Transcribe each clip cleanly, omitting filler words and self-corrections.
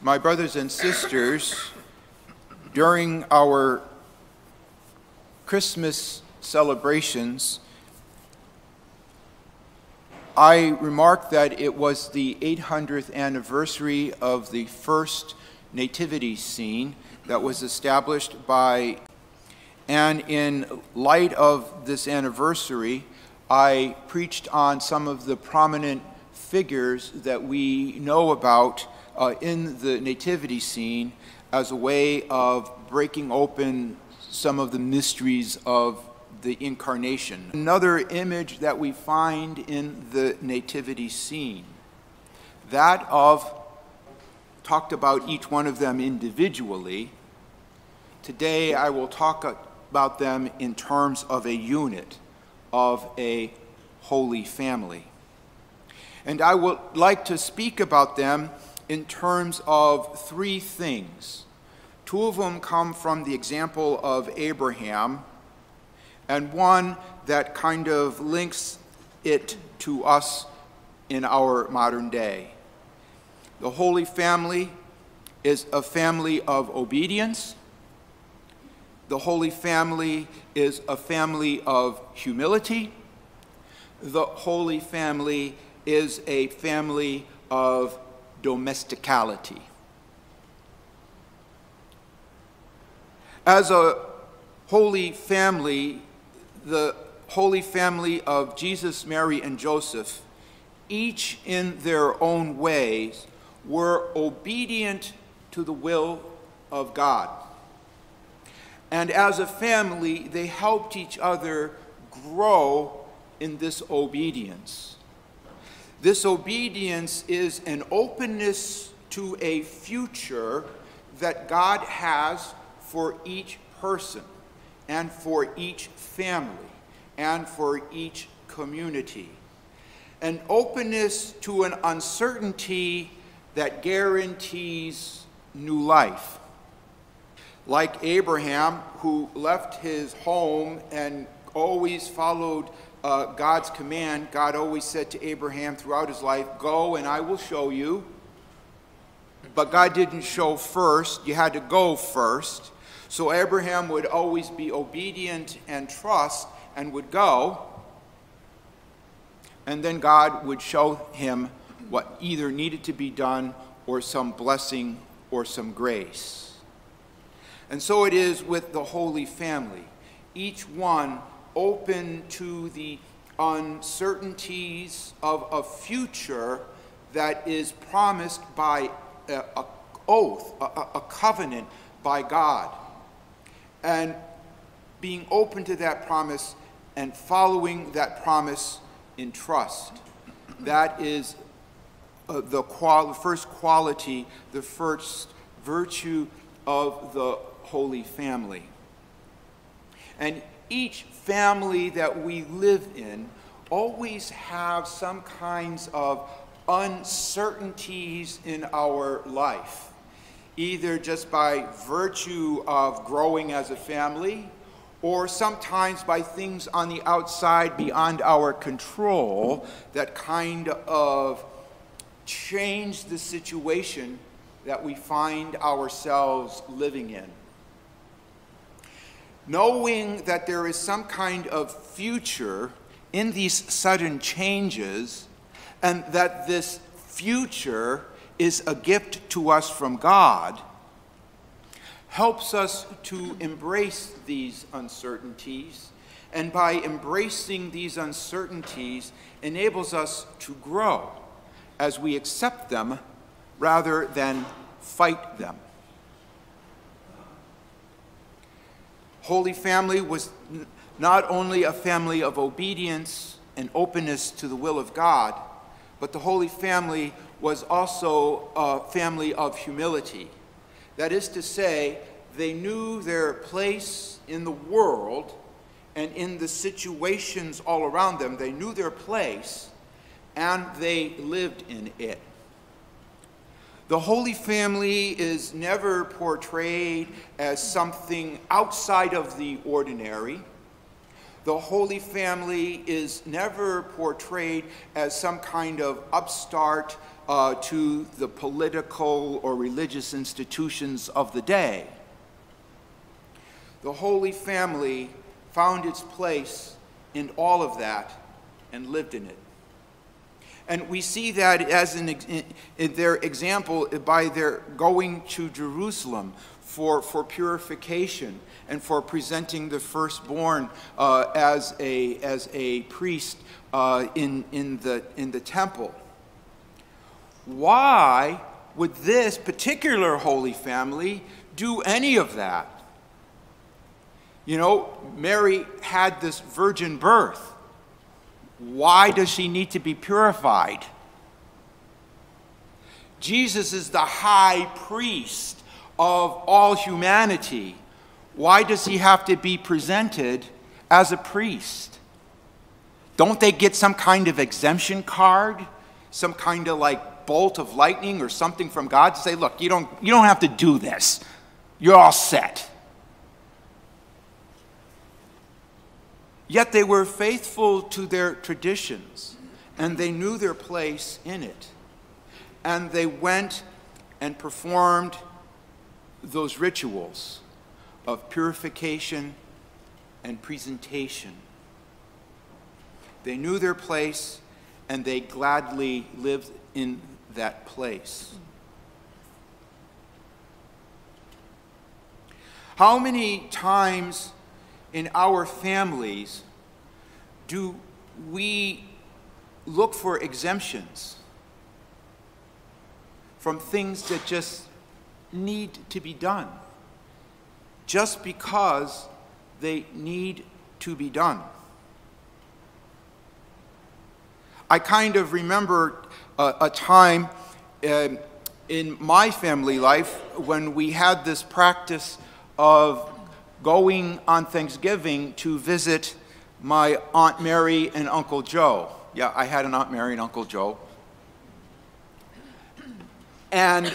My brothers and sisters, during our Christmas celebrations, I remarked that it was the 800th anniversary of the first nativity scene that was established by, and in light of this anniversary, I preached on some of the prominent figures that we know about in the nativity scene as a way of breaking open some of the mysteries of the incarnation. Another image that we find in the nativity scene, that of, talked about each one of them individually. Today I will talk about them in terms of a unit, of a holy family. And I would like to speak about them in terms of three things. Two of them come from the example of Abraham, and one that kind of links it to us in our modern day. The Holy Family is a family of obedience. The Holy Family is a family of humility. The Holy Family is a family of domesticality. As a holy family, the Holy Family of Jesus, Mary, and Joseph, each in their own ways, were obedient to the will of God. And as a family, they helped each other grow in this obedience. This obedience is an openness to a future that God has for each person and for each family and for each community. An openness to an uncertainty that guarantees new life. Like Abraham, who left his home and always followed God's command. God always said to Abraham throughout his life, "Go and I will show you." But God didn't show first. You had to go first. So Abraham would always be obedient and trust and would go. And then God would show him what either needed to be done or some blessing or some grace. And so it is with the Holy Family, each one open to the uncertainties of a future that is promised by an oath, a covenant by God. And being open to that promise and following that promise in trust. That is the first quality, the first virtue of the Holy Family. And each family that we live in always have some kinds of uncertainties in our life, either just by virtue of growing as a family, or sometimes by things on the outside beyond our control that kind of change the situation that we find ourselves living in. Knowing that there is some kind of future in these sudden changes, and that this future is a gift to us from God, helps us to embrace these uncertainties, and by embracing these uncertainties enables us to grow as we accept them rather than fight them. Holy Family was not only a family of obedience and openness to the will of God, but the Holy Family was also a family of humility. That is to say, they knew their place in the world and in the situations all around them. They knew their place and they lived in it. The Holy Family is never portrayed as something outside of the ordinary. The Holy Family is never portrayed as some kind of upstart to the political or religious institutions of the day. The Holy Family found its place in all of that and lived in it. And we see that as in their example by their going to Jerusalem for purification and for presenting the firstborn as a priest in the temple. Why would this particular Holy Family do any of that? You know, Mary had this virgin birth. Why does she need to be purified? Jesus is the high priest of all humanity. Why does he have to be presented as a priest? Don't they get some kind of exemption card? Some kind of like bolt of lightning or something from God to say, look, you don't have to do this. You're all set. Yet they were faithful to their traditions, and they knew their place in it. And they went and performed those rituals of purification and presentation. They knew their place, and they gladly lived in that place. How many times in our families do we look for exemptions from things that just need to be done, just because they need to be done? I kind of remember a time in my family life when we had this practice of going on Thanksgiving to visit my Aunt Mary and Uncle Joe. Yeah, I had an Aunt Mary and Uncle Joe. And as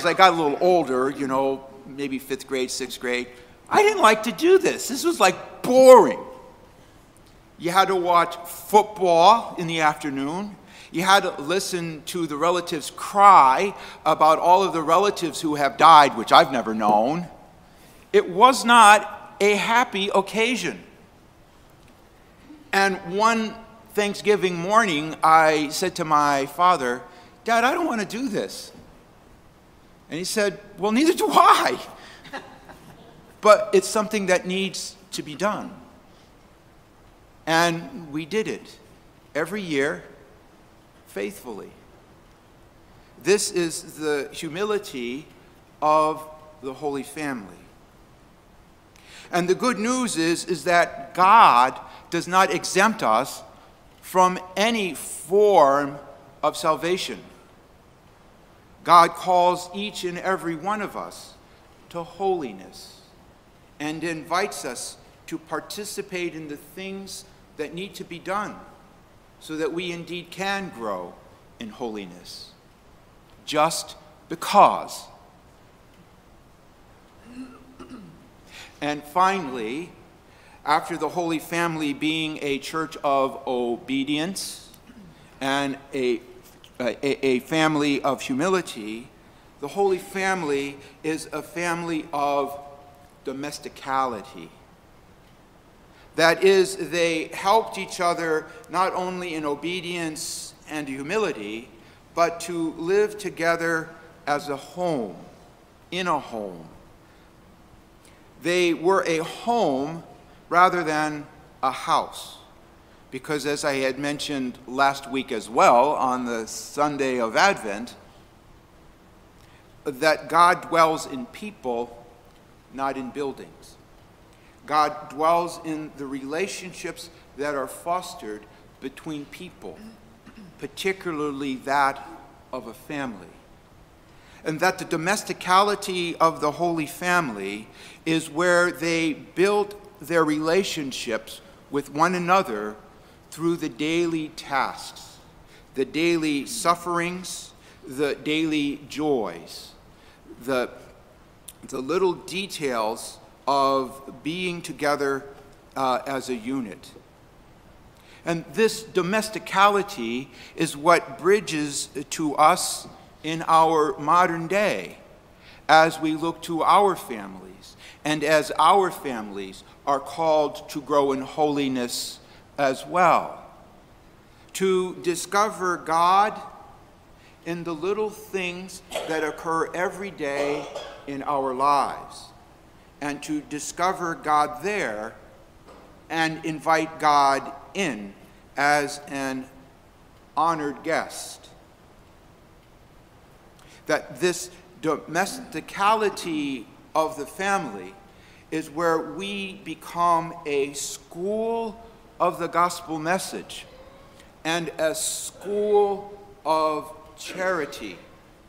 I got a little older, you know, maybe 5th grade, 6th grade, I didn't like to do this. This was like boring. You had to watch football in the afternoon. You had to listen to the relatives cry about all of the relatives who have died, which I've never known. It was not a happy occasion. And one Thanksgiving morning, I said to my father, Dad, I don't want to do this. And he said, well, neither do I. But it's something that needs to be done. And we did it every year faithfully. This is the humility of the Holy Family. And the good news is that God does not exempt us from any form of salvation. God calls each and every one of us to holiness and invites us to participate in the things that need to be done so that we indeed can grow in holiness, just because. And finally, after the Holy Family being a church of obedience and a family of humility, the Holy Family is a family of domesticality. That is, they helped each other not only in obedience and humility, but to live together as a home, in a home. They were a home rather than a house, because as I had mentioned last week as well on the Sunday of Advent, that God dwells in people, not in buildings. God dwells in the relationships that are fostered between people, particularly that of a family. And that the domesticality of the Holy Family is where they build their relationships with one another through the daily tasks, the daily sufferings, the daily joys, the little details of being together as a unit. And this domesticality is what bridges to us in our modern day as we look to our families, and as our families are called to grow in holiness as well. To discover God in the little things that occur every day in our lives, and to discover God there and invite God in as an honored guest. That this domesticality of the family is where we become a school of the gospel message and a school of charity,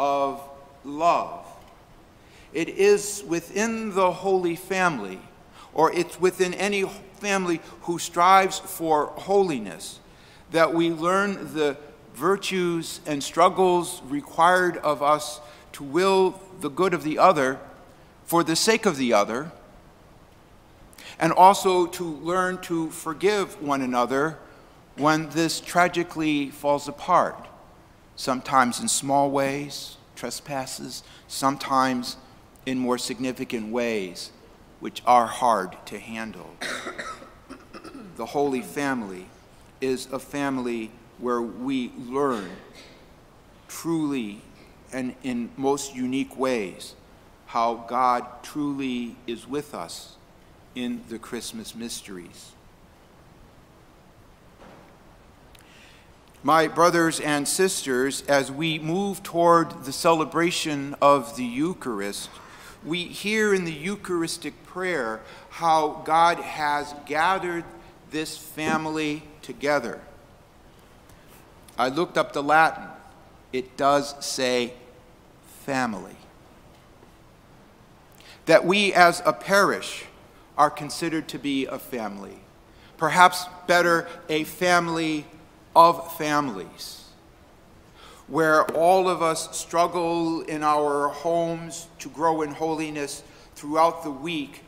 of love. It is within the Holy Family, or it's within any family who strives for holiness, that we learn the virtues and struggles required of us to will the good of the other for the sake of the other, and also to learn to forgive one another when this tragically falls apart, sometimes in small ways, trespasses, sometimes in more significant ways, which are hard to handle. The Holy Family is a family where we learn truly and in most unique ways how God truly is with us in the Christmas mysteries. My brothers and sisters, as we move toward the celebration of the Eucharist, we hear in the Eucharistic prayer how God has gathered this family together. I looked up the Latin. It does say family. That we as a parish are considered to be a family. Perhaps better, a family of families, where all of us struggle in our homes to grow in holiness throughout the week,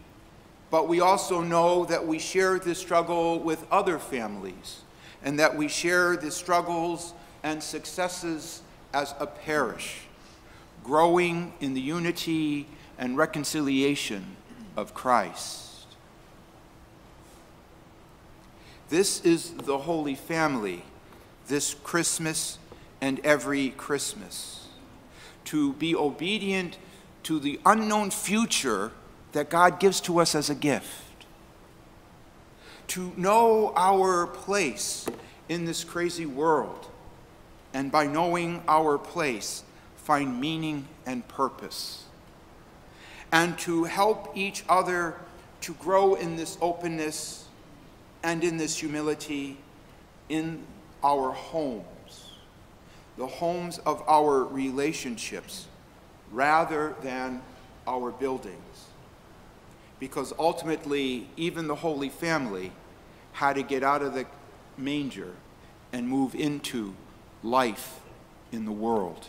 but we also know that we share this struggle with other families, and that we share the struggles and successes as a parish, growing in the unity and reconciliation of Christ. This is the Holy Family, this Christmas and every Christmas, to be obedient to the unknown future that God gives to us as a gift, to know our place in this crazy world, and by knowing our place, find meaning and purpose, and to help each other to grow in this openness and in this humility in our homes, the homes of our relationships, rather than our buildings. Because ultimately, even the Holy Family had to get out of the manger and move into life in the world.